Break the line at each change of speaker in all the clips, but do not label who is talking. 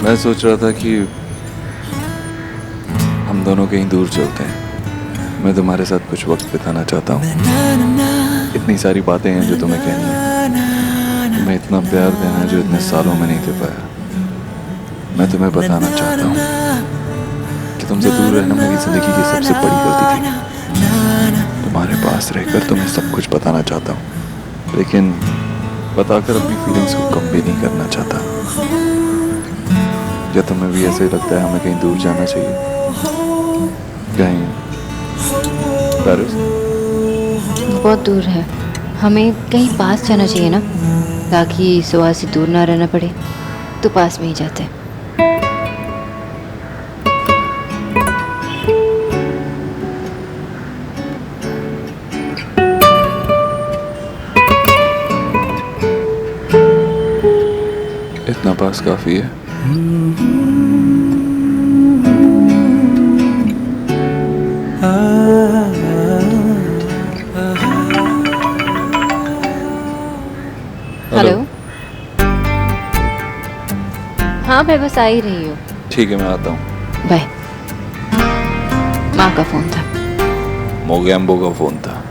मैं सोच रहा था कि हम दोनों कहीं दूर चलते हैं। मैं तुम्हारे साथ कुछ वक्त बिताना चाहता हूँ। इतनी सारी बातें हैं जो तुम्हें कहनी है। तुम्हें इतना प्यार देना है जो इतने सालों में नहीं दे पाया। मैं तुम्हें बताना चाहता हूँ कि तुमसे दूर रहना मेरी जिंदगी की सबसे बड़ी गलती थी। तुम्हारे पास रहकर तुम्हें सब कुछ बताना चाहता हूँ, लेकिन बताकर अपनी फीलिंग्स को कम भी नहीं करना चाहता। क्या तुम्हें भी ऐसे ही लगता है हमें कहीं दूर जाना चाहिए? कहीं पेरिस?
बहुत दूर है, हमें कहीं पास जाना चाहिए ना, ताकि सुहा से दूर ना रहना पड़े। तो पास में ही जाते हैं।
इतना पास काफी है।
हेलो। हाँ, मैं बस आ ही रही हूँ।
ठीक है, मैं आता हूँ।
बाय। माँ का फोन था।
मोगैम्बो का फोन था।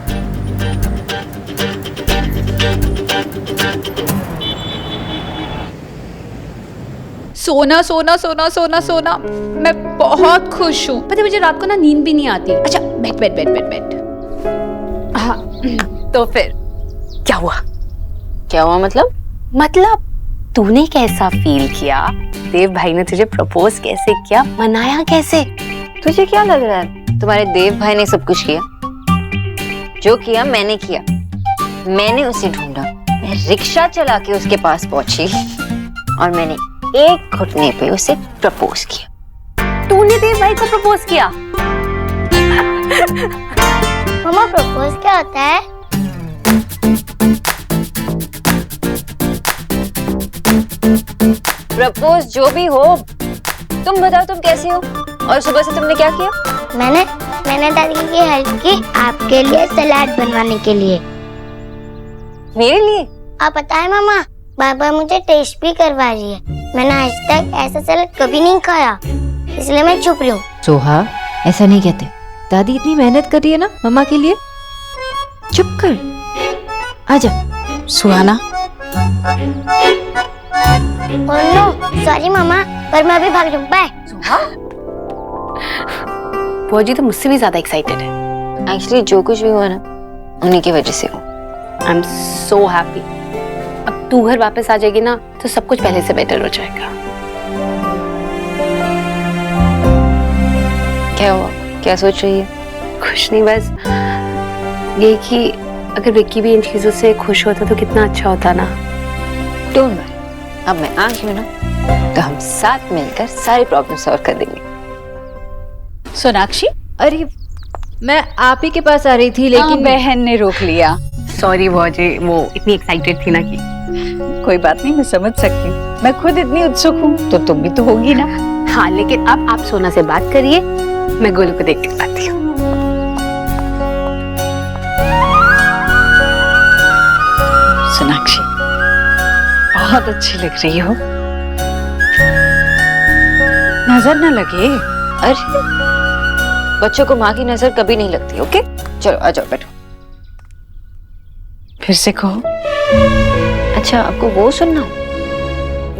सोना सोना सोना सोना सोना, मैं बहुत खुश हूँ। पता है मुझे रात को ना नींद भी नहीं आती। अच्छा बैठ बैठ बैठ बैठ बैठ। हाँ तो फिर क्या हुआ?
क्या हुआ
मतलब तूने कैसा फील किया? देव भाई ने तुझे प्रपोज कैसे किया? मनाया कैसे?
तुझे क्या लग रहा है तुम्हारे देव भाई ने सब कुछ किया? जो किया मैंने किया। मैंने उसे ढूंढा, मैं रिक्शा चला के उसके पास पहुंची और मैंने एक घुटने पे उसे प्रपोज किया।
तूने देव भाई को प्रपोज किया?
मम्मा प्रपोज क्या होता है?
प्रपोज जो भी हो, तुम बताओ तुम कैसी हो और सुबह से तुमने क्या किया?
मैंने दादी की हेल्प की आपके लिए सलाद बनवाने के लिए।
मेरे लिए?
आप पता है मामा, बाबा मुझे टेस्ट भी करवा रही है। मैंने आज तक ऐसा सलाद कभी नहीं खाया, इसलिए मैं चुप रही हूँ।
सोहा, ऐसा नहीं कहते। दादी इतनी मेहनत कर रही है ना मम्मा के लिए। चुप कर, आजा।
सुहाना।
ओह नो, सॉरी मामा, पर मैं अभी भाग रही हूँ। बाय।
फौजी तो मुझसे भी ज्यादा एक्साइटेड है।
एक्चुअली जो कुछ भी हुआ ना, उन्हीं की वजह से हुआ।
I am so happy. अब तू घर वापस आ जाएगी ना तो सब कुछ पहले से बेटर हो जाएगा।
क्या हुआ? क्या सोच रही है?
कुछ नहीं, बस ये कि अगर विक्की भी इन चीजों से खुश होता तो कितना अच्छा होता ना।
डोंट वरी, अब मैं आ गई हूँ ना, तो हम साथ मिलकर सारी प्रॉब्लम सॉल्व कर देंगे।
सोनाक्षी,
अरे मैं आप ही के पास आ रही थी, लेकिन
बहन ने रोक लिया। सॉरी भौजी, वो इतनी एक्साइटेड थी ना कि।
कोई बात नहीं, मैं समझ सकती हूँ। मैं खुद इतनी उत्सुक हूँ तो तुम भी तो होगी ना।
हाँ, लेकिन अब आप सोना से बात करिए, मैं गोलू को देख के आती हूँ।
सोनाक्षी, बहुत अच्छी लग रही हो। नजर न लगे।
अरे बच्चों को माँ की नजर कभी नहीं लगती। ओके चलो आ जाओ, बैठो।
फिर से कहो।
अच्छा, आपको वो सुनना?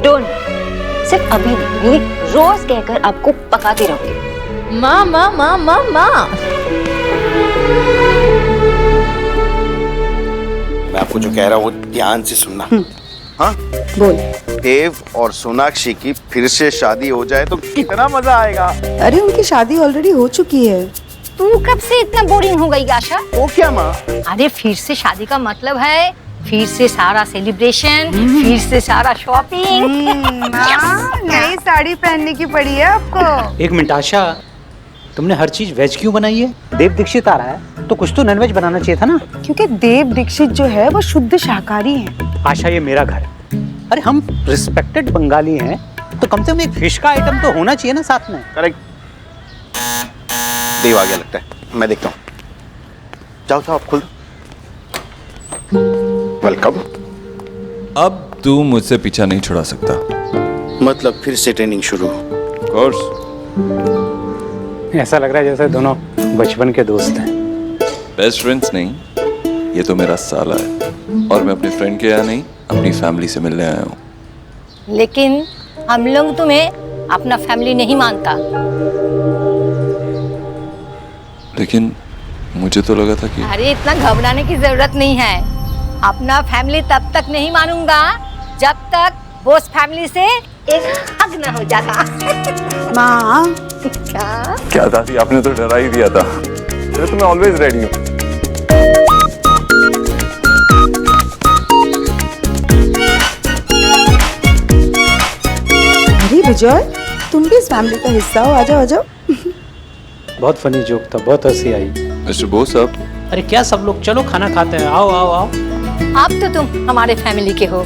डोंट, सिर्फ अभी नहीं, ये रोज कहकर आपको पकाती रहूंगी। माँ माँ माँ माँ माँ।
मैं आपको जो कह रहा हूँ वो ध्यान से सुनना। हाँ
बोल।
देव और सोनाक्षी की फिर से शादी हो जाए तो कितना मजा आएगा।
अरे उनकी शादी ऑलरेडी हो चुकी है।
तू कब से इतना बोरिंग हो गई आशा?
वो क्या माँ?
अरे फिर से शादी का मतलब है फिर से सारा सेलिब्रेशन, फिर से सारा शॉपिंग।
नई साड़ी पहनने की पड़ी है आपको।
एक मिनट आशा, तुमने हर चीज वेज क्यों बनाई है? देव दीक्षित आ रहा है तो कुछ तो नॉनवेज बनाना चाहिए था ना।
क्योंकि देव दीक्षित जो है वो शुद्ध शाकाहारी है।
आशा, ये मेरा घर है। अरे हम रिस्पेक्टेड बंगाली हैं, तो कम से कम एक फिश का आइटम तो होना चाहिए ना साथ में।
करेक्ट। देव आ गया लगता है, मैं देखता हूँ। जाओ जाओ, आप खुल। वेलकम।
अब तू मुझसे पीछा नहीं छुड़ा सकता।
मतलब फिर से ट्रेनिंग शुरू?
कोर्स
ऐसा लग रहा है जैसे दोनों बचपन के दोस्त हैं।
बेस्ट फ्रेंड्स नहीं, ये तो मेरा साला है और मैं अपने फ्रेंड के यहाँ नहीं अपनी फैमिली से मिलने आया हूँ।
लेकिन हम लोग तुम्हें अपना फैमिली नहीं मानता।
लेकिन मुझे तो लगा था कि
अरे इतना घबराने की जरूरत नहीं है। अपना फैमिली तब तक नहीं मानूंगा जब तक बोस फैमिली से एक हग ना हो जाता।
माँ
क्या दादी, आपने तो डरा ही दिया था। तो मैं ऑलवेज रेडी हूँ।
अरे विजय, तुम भी इस फैमिली का हिस्सा हो। आ जाओ आ जाओ।
बहुत फनी जोक था, बहुत हंसी आई।
मिस्टर बोस साहब,
अरे क्या सब लोग, चलो खाना खाते हैं, आओ आओ आओ।
अब तो तुम हमारे फैमिली के हो।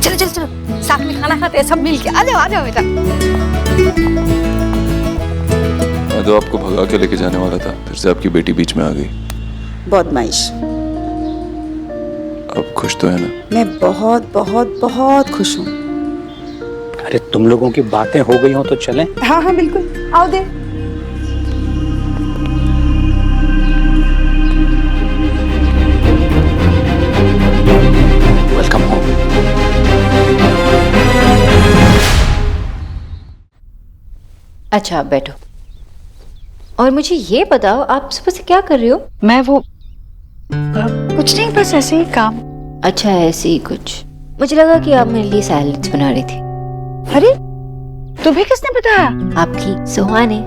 चलो चलो चलो, साथ में खाना खाते हैं सब मिलके। आ जाओ बेटा।
मैं तो आपको भगा के लेके जाने वाला था, फिर से आपकी बेटी बीच में आ गई।
बदमाइश।
अब खुश तो है ना?
मैं बहुत बहुत बहुत खुश हूँ।
अरे तुम लोगों की बातें हो गई हो तो चलें।
हाँ हाँ बिल्कुल, आओ दे।
Welcome home.
अच्छा आप बैठो और मुझे ये बताओ, आप सुबह से क्या कर रही हो?
मैं वो कुछ नहीं, बस ऐसे ही काम।
अच्छा ऐसे ही कुछ। मुझे लगा कि आप मेरे लिए सैलेड्स बना रही थी।
अरे तुम्हें किसने बताया?
आपकी सोहा ने।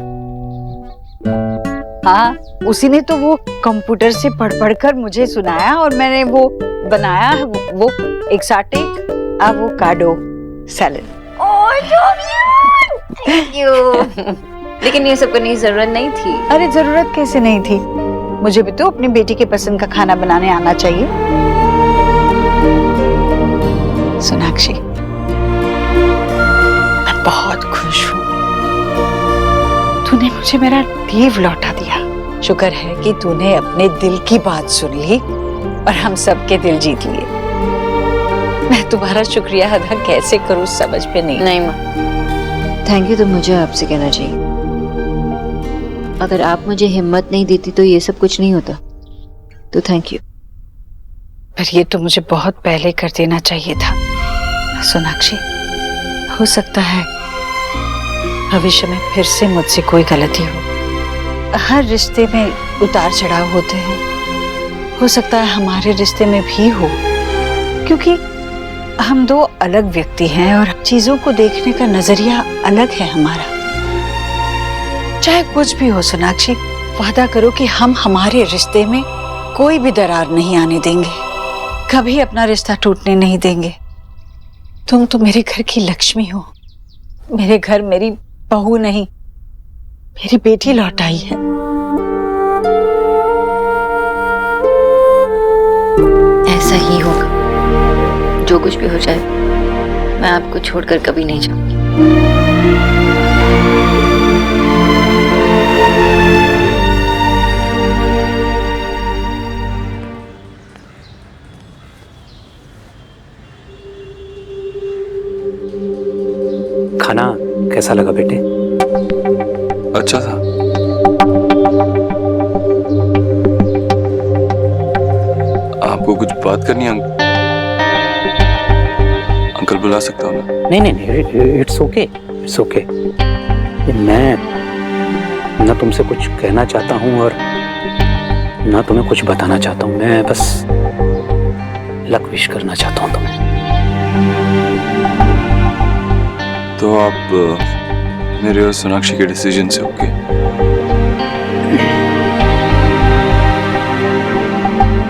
हाँ, उसी ने तो वो कंप्यूटर से पढ़ कर मुझे सुनाया और मैंने वो बनाया वो एक्साटिक एवोकाडो सैलेड।
Thank you. लेकिन ये सब करने की जरूरत नहीं थी।
अरे जरूरत कैसे नहीं थी, मुझे भी तो अपनी बेटी के पसंद का खाना बनाने आना चाहिए। सोनाक्षी, मैं बहुत खुश हूँ। तूने मुझे मेरा देव लौटा दिया। शुक्र है कि तूने अपने दिल की बात सुन ली और हम सबके दिल जीत लिए। मैं तुम्हारा शुक्रिया अदा कैसे करूँ समझ में नहीं।
माँ, थैंक यू तो मुझे आपसे कहना चाहिए। अगर आप मुझे हिम्मत नहीं देती तो ये सब कुछ नहीं होता। तो थैंक यू।
पर ये तो मुझे बहुत पहले कर देना चाहिए था। सोनाक्षी, हो सकता है भविष्य में फिर से मुझसे कोई गलती हो। हर रिश्ते में उतार चढ़ाव होते हैं। हो सकता है हमारे रिश्ते में भी हो, क्योंकि हम दो अलग व्यक्ति हैं और चीजों को देखने का नजरिया अलग है हमारा। चाहे कुछ भी हो सोनाक्षी, वादा करो कि हम हमारे रिश्ते में कोई भी दरार नहीं आने देंगे, कभी अपना रिश्ता टूटने नहीं देंगे। तुम तो मेरे घर की लक्ष्मी हो। मेरे घर मेरी बहू नहीं, मेरी बेटी लौट आई है।
ऐसा ही होगा। जो कुछ भी हो जाए, मैं आपको छोड़कर कभी नहीं जाऊंगी।
खाना कैसा लगा बेटे?
अच्छा था। आपको कुछ बात करनी है? अंकल बुला सकता हूँ ना?
नहीं, इट्स ओके, इट्स ओके। मैं ना तुमसे कुछ कहना चाहता हूँ और ना तुम्हें कुछ बताना चाहता हूँ। मैं बस लक विश करना चाहता हूँ तुम्हें।
तो आप मेरे और सोनाक्षी के डिसीजन से ओके?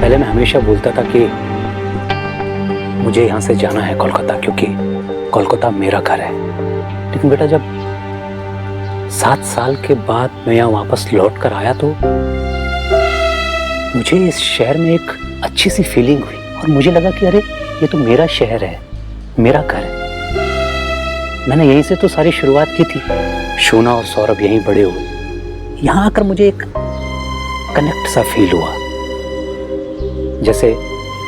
पहले मैं हमेशा बोलता था कि मुझे यहाँ से जाना है कोलकाता, क्योंकि कोलकाता मेरा घर है। लेकिन बेटा, जब 7 साल के बाद मैं यहाँ वापस लौट कर आया तो मुझे इस शहर में एक अच्छी सी फीलिंग हुई और मुझे लगा कि अरे ये तो मेरा शहर है, मेरा घर है। मैंने यहीं से तो सारी शुरुआत की थी। शोना और सौरभ यहीं बड़े हुए। यहाँ आकर मुझे एक कनेक्ट सा फील हुआ, जैसे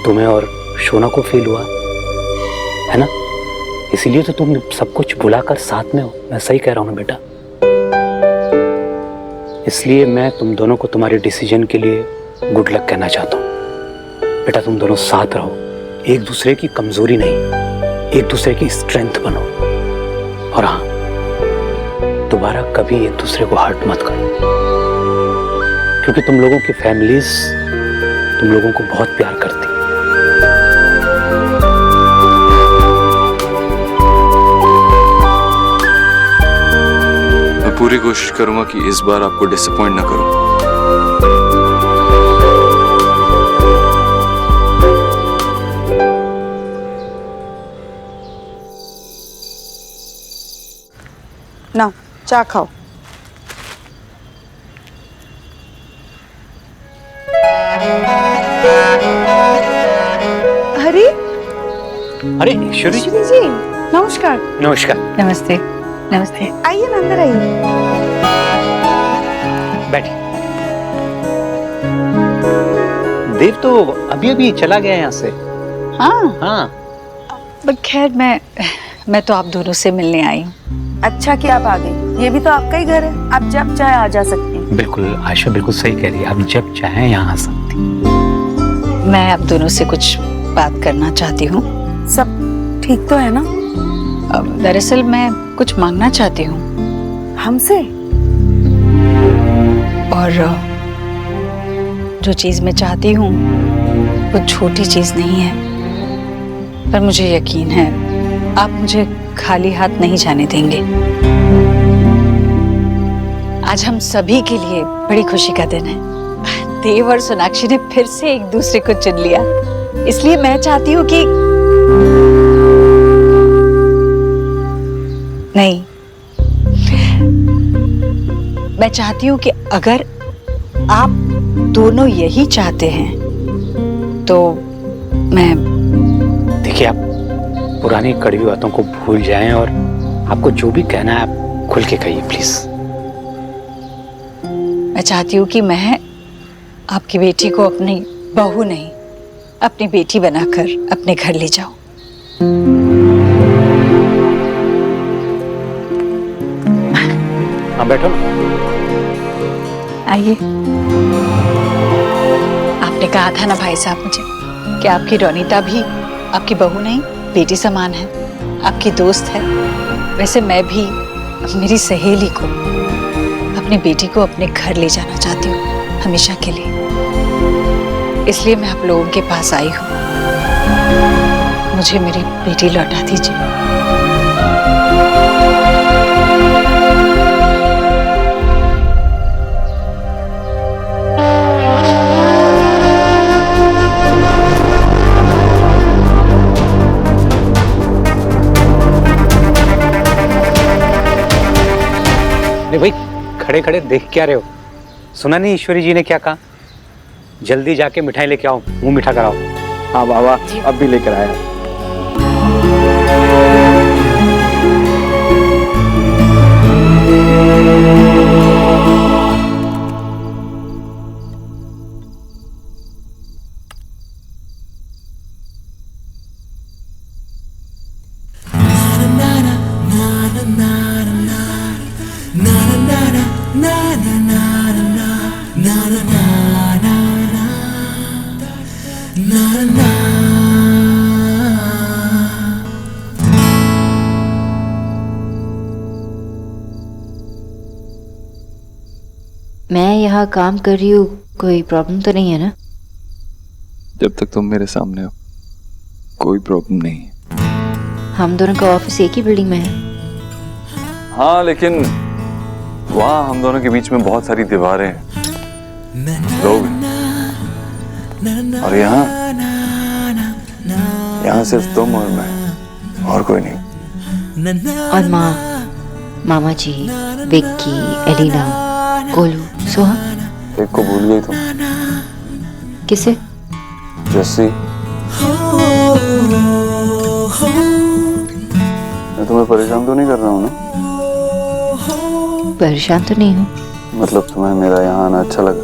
तुम्हें और शोना को फील हुआ है ना। इसीलिए तो तुम सब कुछ भुलाकर साथ में हो। मैं सही कह रहा हूँ ना बेटा? इसलिए मैं तुम दोनों को तुम्हारे डिसीजन के लिए गुड लक कहना चाहता हूँ। बेटा तुम दोनों साथ रहो, एक दूसरे की कमजोरी नहीं, एक दूसरे की स्ट्रेंथ बनो। और हाँ, दोबारा कभी एक दूसरे को हर्ट मत करो, क्योंकि तुम लोगों की फैमिलीज तुम लोगों को बहुत प्यार करती।
मैं पूरी कोशिश करूंगा कि इस बार आपको डिसअपॉइंट ना करूं।
ना चाय खाओ। अरे
अरे ईश्वरी जी,
जी नमस्कार।
नमस्कार।
नमस्ते। नमस्ते।
आइए ना, अंदर आइए।
बैठिए। देव तो अभी अभी चला गया यहाँ से।
हाँ,
हाँ,
पर खैर मैं तो आप दोनों से मिलने आई हूँ।
अच्छा कि आप आ गई, ये भी तो आपका ही घर है, आप जब चाहे आ जा सकती हैं।
बिल्कुल आयशा बिल्कुल सही कह रही है, आप जब चाहें यहाँ आ सकती।
मैं आप दोनों से कुछ बात करना चाहती हूँ।
सब ठीक तो है ना?
दरअसल मैं कुछ मांगना चाहती हूँ
हमसे।
और जो चीज मैं चाहती हूँ वो छोटी चीज नहीं है, पर मुझे यकीन है आप मुझे खाली हाथ नहीं जाने देंगे। आज हम सभी के लिए बड़ी खुशी का दिन है। देव और सोनाक्षी ने फिर से एक दूसरे को चुन लिया, इसलिए मैं चाहती हूँ कि नहीं, मैं चाहती हूँ कि अगर आप दोनों यही चाहते हैं तो मैं।
देखिए आप पुरानी कड़वी बातों को भूल जाएं और आपको जो भी कहना है आप खुल के कहिए प्लीज।
मैं चाहती हूँ कि मैं आपकी बेटी को अपनी बहू नहीं, अपनी बेटी बनाकर अपने घर ले जाऊं।
हाँ बैठो ना।
आइए। आपने कहा था ना भाई साहब मुझे कि आपकी रोनीता भी आपकी बहू नहीं बेटी समान है, आपकी दोस्त है। वैसे मैं भी मेरी सहेली को, अपनी बेटी को अपने घर ले जाना चाहती हूँ हमेशा के लिए। इसलिए मैं आप लोगों के पास आई हूँ। मुझे मेरी बेटी लौटा दीजिए।
नहीं भाई, खड़े खड़े देख क्या रहे हो? सुना नहीं ईश्वरी जी ने क्या कहा? जल्दी जाके मिठाई लेके आओ, मुंह मीठा कराओ।
हाँ बाबा, अब भी लेकर आया।
मैं यहाँ काम कर रही हूँ, कोई प्रॉब्लम तो नहीं है ना?
जब तक तुम मेरे सामने हो कोई प्रॉब्लम नहीं है।
हम दोनों का ऑफिस एक ही बिल्डिंग में है।
हाँ, लेकिन वहाँ हम दोनों के बीच में बहुत सारी दीवारें हैं, लोग हैं। और यहाँ सिर्फ तुम और मैं, और कोई नहीं।
और माँ, मामा जी, विक्की, एलिना, गोलू, सोहा।
एक को भूल गई तुम।
किसे?
जस्सी। मैं तुम्हें परेशान तो नहीं कर रहा हूँ ना?
परेशान तो नहीं हूँ।
मतलब तुम्हें मेरा यहाँ आना अच्छा लगा?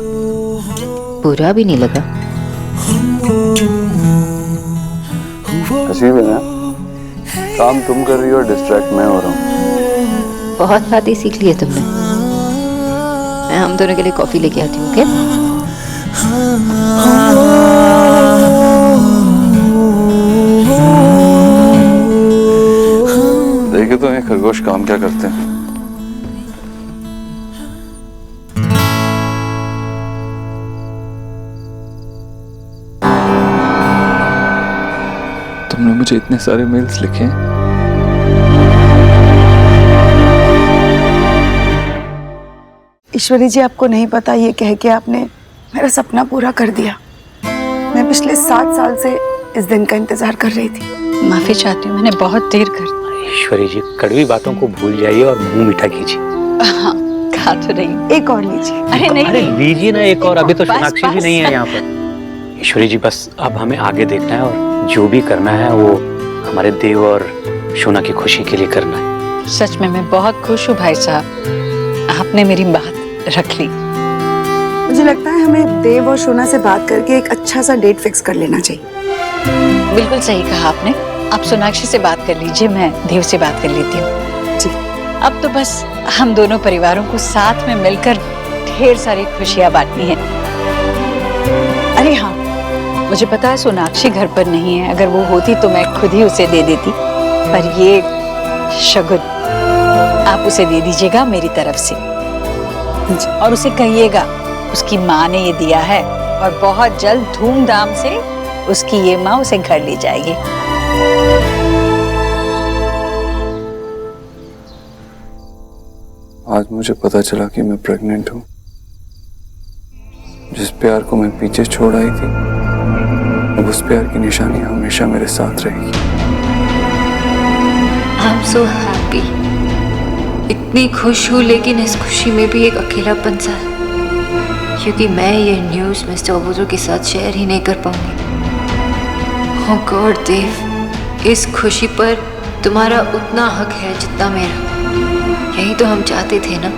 बुरा भी नहीं लगा।
अजीब है ना? काम तुम कर रही हो और डिस्ट्रैक्ट मैं हो रहा हूँ।
बहुत बातें सीख ली है तुमने। मैं हम दोनों के लिए कॉफी लेके आती हूँ, ओके?
देखे तो ये खरगोश काम क्या करते हैं। तुमने मुझे इतने सारे मेल्स लिखे हैं।
ईश्वरी जी, आपको नहीं पता, ये कह के आपने मेरा सपना पूरा कर दिया। मैं पिछले 7 साल से इस दिन का इंतजार कर रही थी।
माफी चाहती हूँ, मैंने बहुत देर कर दी।
ईश्वरी जी, कड़वी बातों को भूल जाइए और मुंह मीठा कीजिए।
हाँ, खा तो रही।
एक और लीजिए।
अरे नहीं,
अरे लीजिए ना एक और, अभी तो
बस,
सोनाक्षी भी
बस।
नहीं है यहाँ पर। ईश्वरी जी, बस अब हमें आगे देखना है और जो भी करना है वो हमारे देव और शोना की खुशी के लिए करना है।
सच में मैं बहुत खुश हूँ भाई साहब, आपने मेरी बात रख ली।
मुझे लगता है हमें देव और शोना से बात करके एक अच्छा सा डेट फिक्स कर लेना चाहिए।
बिल्कुल सही कहा आपने। आप सोनाक्षी से बात कर लीजिए, मैं देव से बात कर लेती हूँ।
जी।
अब तो बस हम दोनों परिवारों को साथ में मिलकर ढेर सारी खुशियाँ बांटनी है। अरे हाँ, मुझे पता है सोनाक्षी घर पर नहीं है, अगर वो होती तो मैं खुद ही उसे दे देती, पर ये शगुन आप उसे दे दीजिएगा मेरी तरफ से। और उसे कहिएगा उसकी माँ ने ये दिया है और बहुत जल्द धूमधाम से उसकी ये माँ उसे घर ले जाएगी।
आज मुझे पता चला कि मैं प्रेग्नेंट हूँ। जिस प्यार को मैं पीछे छोड़ आई थी, अब उस प्यार की निशानी हमेशा मेरे साथ रहेगी।
I am so happy. इतनी खुश हूँ, लेकिन इस खुशी में भी एक अकेलापन सा है, क्योंकि मैं ये न्यूज़ मिस्टर ओबोरो के साथ शेयर ही नहीं कर पाऊंगी। ओह गॉड देव, इस खुशी पर तुम्हारा उतना हक है जितना मेरा। यही तो हम चाहते थे ना।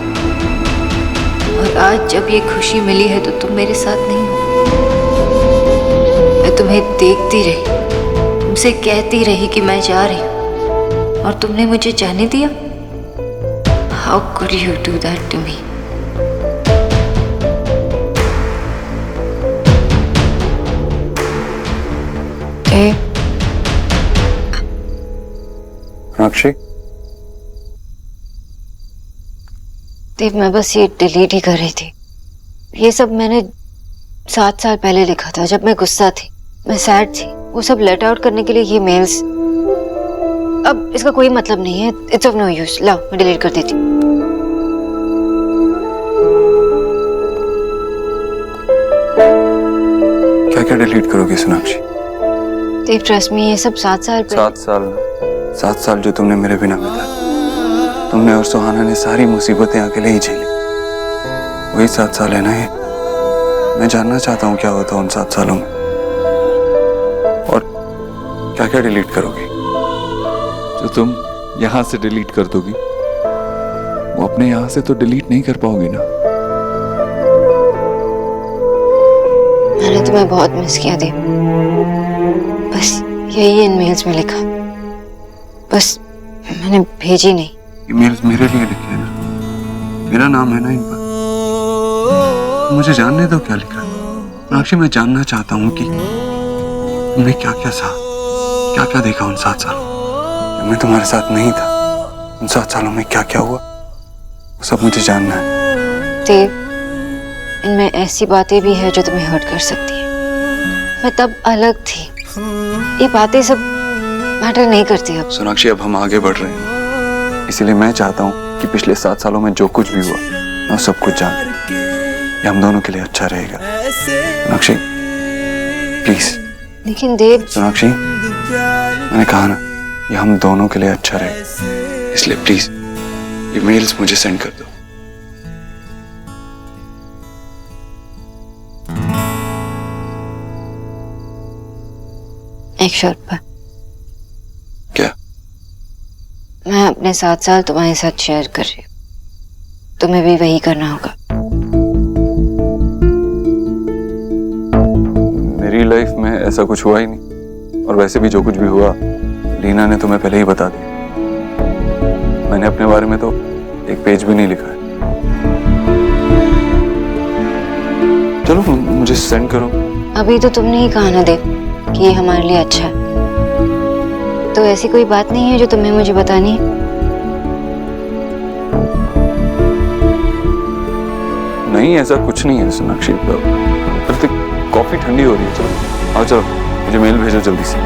और आज जब ये खुशी मिली है तो तुम मेरे साथ नहीं हो। मैं तुम्हें देखती रही, तुमसे कहती रही कि मैं जा रही हूँ, और तुमने मुझे जाने दिया। How could you do that to me?
Sonakshi,
देव, मैं बस ये डिलीट ही कर रही थी। ये सब मैंने 7 साल पहले लिखा था, जब मैं गुस्सा थी, मैं सैड थी। वो सब लेट आउट करने के लिए ये मेल्स। अब इसका कोई मतलब नहीं है। It's of no use. लाओ, मैं डिलीट कर देती हूँ।
क्या क्या डिलीट करोगी सोनाक्षी?
देव, ट्रस्ट मी, ये सब 7 साल पहले।
7 साल जो तुमने मेरे बिना बिताए। तुमने और सुहाना ने सारी मुसीबतें अकेले ही झेली। वही 7 साल है ना ये। मैं जानना चाहता हूँ क्या होता उन 7 सालों में। और क्या क्या डिलीट करोगी? जो तुम यहाँ से डिलीट कर दोगी, वो अपने यहाँ से तो डिलीट नहीं कर पाओगी ना।
मैंने तुम्हें बहुत मिस किया देव। बस यही इन मेल्स में लिखा, बस मैंने भेजी नहीं।
ये मेल्स मेरे लिए लिखे हैं ना, मेरा नाम है ना इन पर। मुझे जानने दो क्या लिखा है। सोनाक्षी, मैं जानना चाहता हूँ कि तुमने क्या क्या सहा, क्या क्या देखा उन 7 सालों में। जब मैं तुम्हारे साथ नहीं था, उन 7 सालों में क्या क्या हुआ, वो सब मुझे जानना है।
देव, इनमें ऐसी बातें भी है जो तुम्हें हर्ट कर सकती है। मैं तब अलग थी। ये बातें सब मैटर नहीं करती अब।
सोनाक्षी, अब हम आगे बढ़ रहे हैं, इसलिए मैं चाहता हूँ कि पिछले 7 सालों में जो कुछ भी हुआ, मैं सब कुछ जान लूं। ये हम दोनों के लिए अच्छा रहेगा। सोनाक्षी, प्लीज।
लेकिन देव,
सोनाक्षी, मैंने कहा ना, ये हम दोनों के लिए अच्छा रहेगा, इसलिए प्लीज ये मेल्स मुझे सेंड कर दो।
एक शर्त पर।
क्या?
मैं अपने 7 साल तुम्हारे साथ शेयर कर रही हूँ, तुम्हें भी वही करना होगा। मेरी लाइफ में ऐसा कुछ हुआ ही नहीं, और वैसे भी जो कुछ भी हुआ
रीना ने तुम्हें पहले ही बता दिया। मैंने अपने बारे में तो एक पेज भी नहीं लिखा है। चलो मुझे सेंड करो।
अभी तो तुमने ही कहा ना देव कि ये हमारे लिए अच्छा है, तो ऐसी कोई बात नहीं है जो तुम्हें मुझे बतानी है?
नहीं, ऐसा कुछ नहीं है सोनाक्षी। प्रतीक, कॉफी ठंडी हो रही है। चलो आओ, चलो मुझे मेल भेजो जल्दी से।